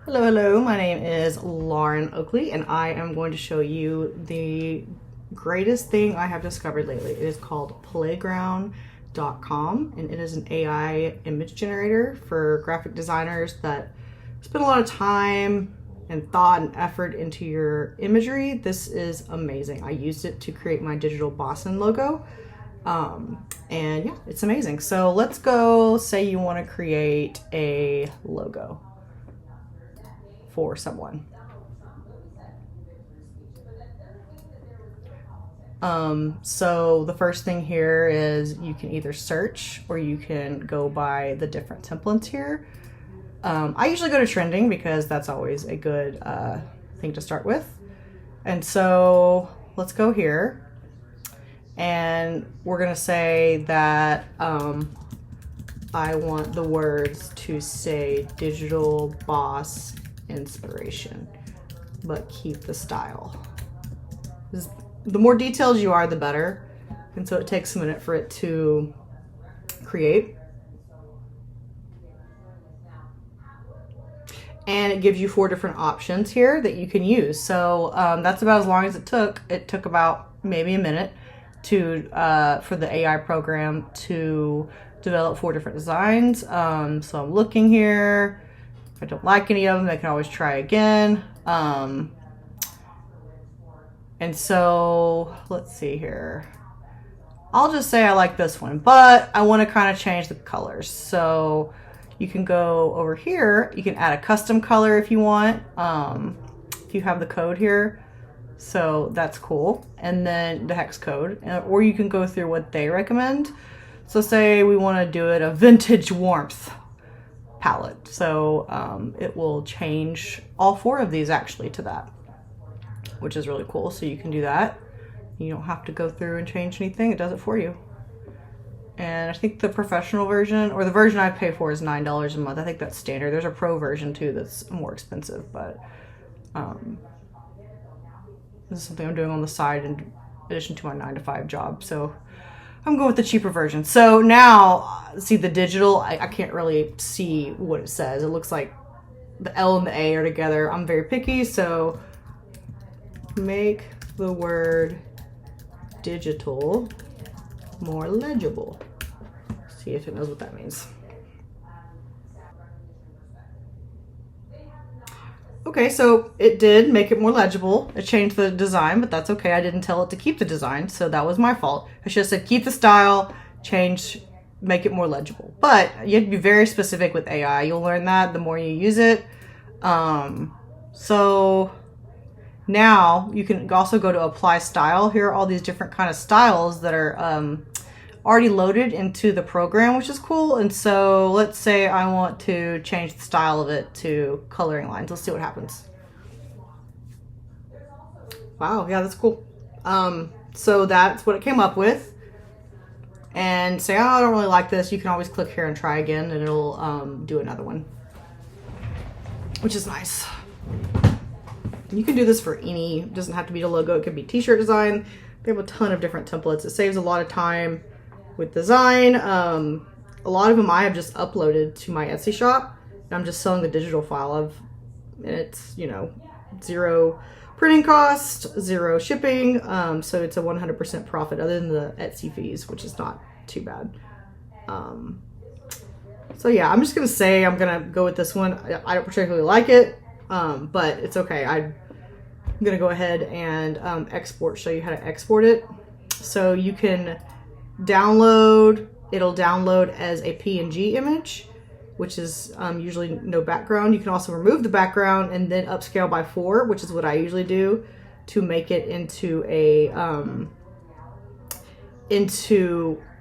Hello, hello. My name is Lauren Oakley, and I am going to show you the greatest thing I have discovered lately. It is called playground.com, and it is an AI image generator for graphic designers that spend a lot of time and thought and effort into your imagery. This is amazing. I used it to create my digital Boston logo. And yeah, it's amazing. So let's go say you want to create a logo for someone. So the first thing here is you can either search or you can go by the different templates here. I usually go to trending because that's always a good thing to start with. And so let's go here. And we're going to say that I want the words to say digital boss inspiration, but keep the style. The more detailed you are, the better. And so it takes a minute for it to create. And it gives you 4 different options here that you can use. So that's about as long as it took. It took about maybe a minute to for the AI program to develop 4 different designs. So I'm looking here. If I don't like any of them, I can always try again. And so let's see here. I'll just say I like this one, but I want to kind of change the colors. So you can go over here. You can add a custom color if you want. If you have the code here. So that's cool. And then the hex code, or you can go through what they recommend. So say we want to do it a vintage warmth palette. So it will change all 4 of these actually to that, which is really cool. So you can do that. You don't have to go through and change anything. It does it for you. And I think the professional version, or the version I pay for, is $9 a month. I think that's standard. There's a pro version too that's more expensive, but this is something I'm doing on the side in addition to my 9-to-5 job. So I'm going with the cheaper version. So now, see the digital, I can't really see what it says. It looks like the L and the A are together. I'm very picky, so make the word digital more legible. See if it knows what that means. Okay, so it did make it more legible. It changed the design, but that's okay. I didn't tell it to keep the design, so that was my fault. I should have said keep the style, change, make it more legible. But you have to be very specific with AI. You'll learn that the more you use it. So now you can also go to apply style. Here are all these different kind of styles that are already loaded into the program, which is cool. And so let's say I want to change the style of it to coloring lines. Let's see what happens. Wow, yeah, that's cool. So that's what it came up with. And say, oh, I don't really like this. You can always click here and try again, and it'll do another one, which is nice. You can do this for any, it doesn't have to be a logo. It could be t-shirt design. They have a ton of different templates. It saves a lot of time with design. A lot of them I have just uploaded to my Etsy shop. And I'm just selling the digital file of, and it's, you know, 0 printing cost, 0 shipping. So it's a 100% profit other than the Etsy fees, which is not too bad. So yeah, I'm just going to say I'm going to go with this one. I don't particularly like it, but it's okay. I'm going to go ahead and show you how to export it. So you can download, it'll download as a PNG image, which is usually no background. You can also remove the background and then upscale by 4, which is what I usually do to make it into a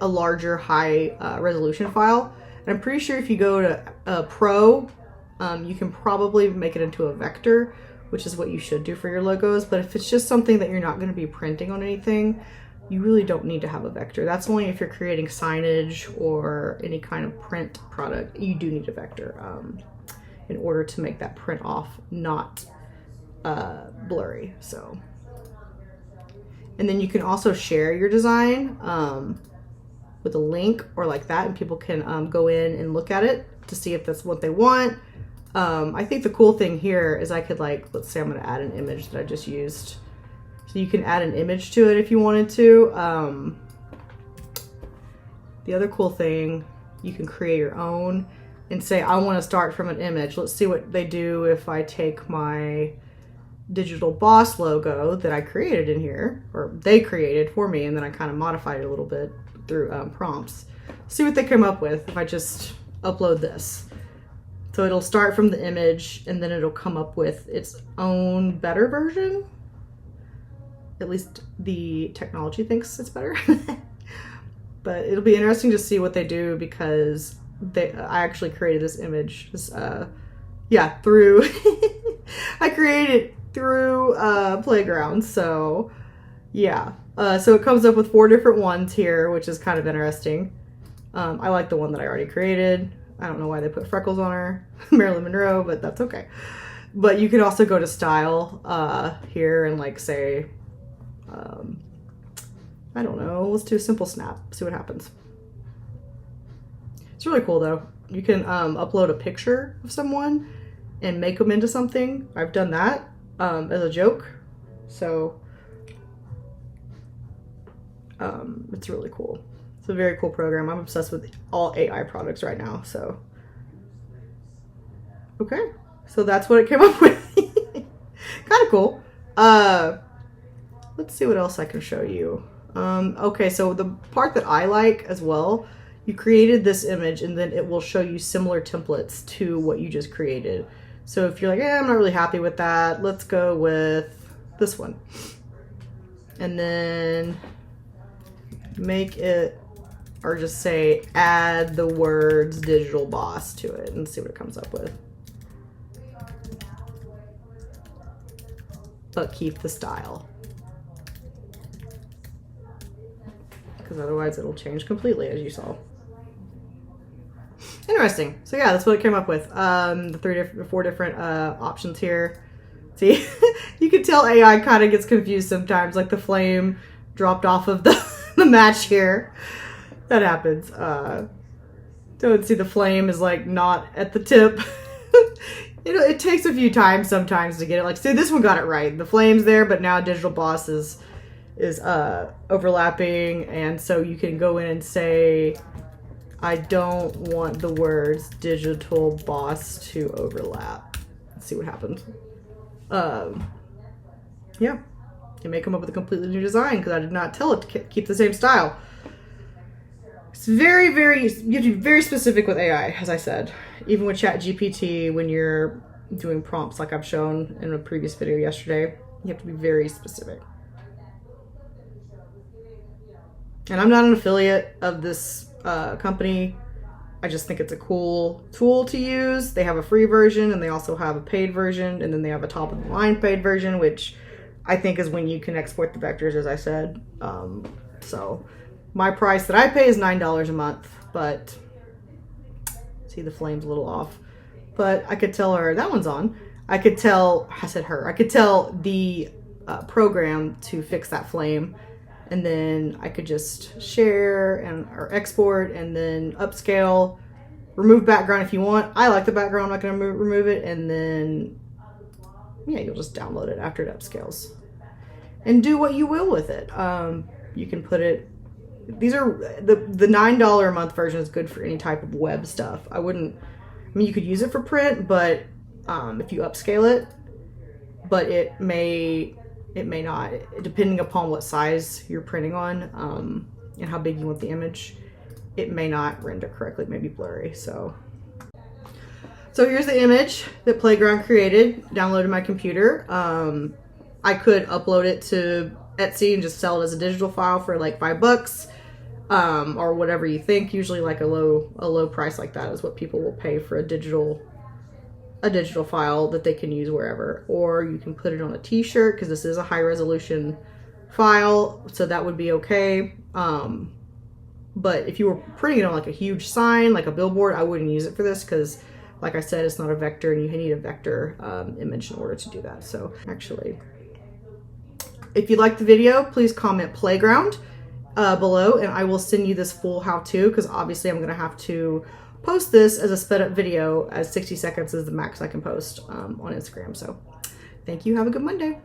larger high resolution file. And I'm pretty sure if you go to Pro, you can probably make it into a vector, which is what you should do for your logos. But if it's just something that you're not going to be printing on anything, you really don't need to have a vector. That's only if you're creating signage or any kind of print product. You do need a vector in order to make that print off not blurry. So, and then you can also share your design with a link or like that, and people can go in and look at it to see if that's what they want. I think the cool thing here is I could like, let's say I'm going to add an image that I just used. So you can add an image to it if you wanted to. The other cool thing, you can create your own and say, I want to start from an image. Let's see what they do if I take my digital boss logo that I created in here, or they created for me, and then I kind of modified it a little bit through prompts. See what they come up with if I just upload this. So it'll start from the image and then it'll come up with its own better version. At least the technology thinks it's better. But it'll be interesting to see what they do, because I actually created this image, through I created it through Playground. So yeah, so it comes up with 4 different ones here, which is kind of interesting. I like the one that I already created. I don't know why they put freckles on her, Marilyn Monroe, but that's okay. But you can also go to style here and like say, I don't know, let's do a simple snap, see what happens. It's really cool though. You can upload a picture of someone and make them into something. I've done that as a joke. So it's really cool. It's a very cool program. I'm obsessed with all AI products right now. So, okay. So that's what it came up with. Kind of cool. Let's see what else I can show you. Okay, so the part that I like as well, you created this image and then it will show you similar templates to what you just created. So if you're like, I'm not really happy with that, let's go with this one. And then make it, or just say, add the words digital boss to it and see what it comes up with. But keep the style. Because otherwise it'll change completely, as you saw. Interesting. So yeah, that's what it came up with. The 4 different options here. See, you can tell AI kind of gets confused sometimes, like the flame dropped off of the match here. That happens. So see, the flame is like not at the tip. It takes a few times sometimes to get it. Like, see, this one got it right. The flame's there, but now digital boss is overlapping, and so you can go in and say, I don't want the words digital boss to overlap. Let's see what happens. Yeah, it may come up with a completely new design because I did not tell it to keep the same style. It's very, very, you have to be very specific with AI, as I said. Even with ChatGPT, when you're doing prompts like I've shown in a previous video yesterday, you have to be very specific. And I'm not an affiliate of this company. I just think it's a cool tool to use. They have a free version and they also have a paid version, and then they have a top of the line paid version, which I think is when you can export the vectors, as I said. So my price that I pay is $9 a month, but see, the flame's a little off. But I could tell her, that one's on. I could tell, I said her, I could tell the program to fix that flame. And then I could just share or export and then upscale, remove background if you want. I like the background, I'm not going to remove it. And then, yeah, you'll just download it after it upscales. And do what you will with it. You can put it, these are, the $9 a month version is good for any type of web stuff. I mean, you could use it for print, but if you upscale it, but it may not, depending upon what size you're printing on and how big you want the image, it may not render correctly, it may be blurry. So here's the image that Playground created, downloaded my computer. I could upload it to Etsy and just sell it as a digital file for like $5 or whatever you think. Usually like a low price like that is what people will pay for a digital file that they can use wherever. Or you can put it on a t-shirt, because this is a high resolution file, so that would be okay. But if you were printing it on like a huge sign, like a billboard, I wouldn't use it for this, because like I said, it's not a vector and you need a vector image in order to do that. So actually, if you liked the video, please comment Playground below and I will send you this full how-to, because obviously I'm going to have to post this as a sped up video, as 60 seconds is the max I can post on Instagram. So thank you. Have a good Monday.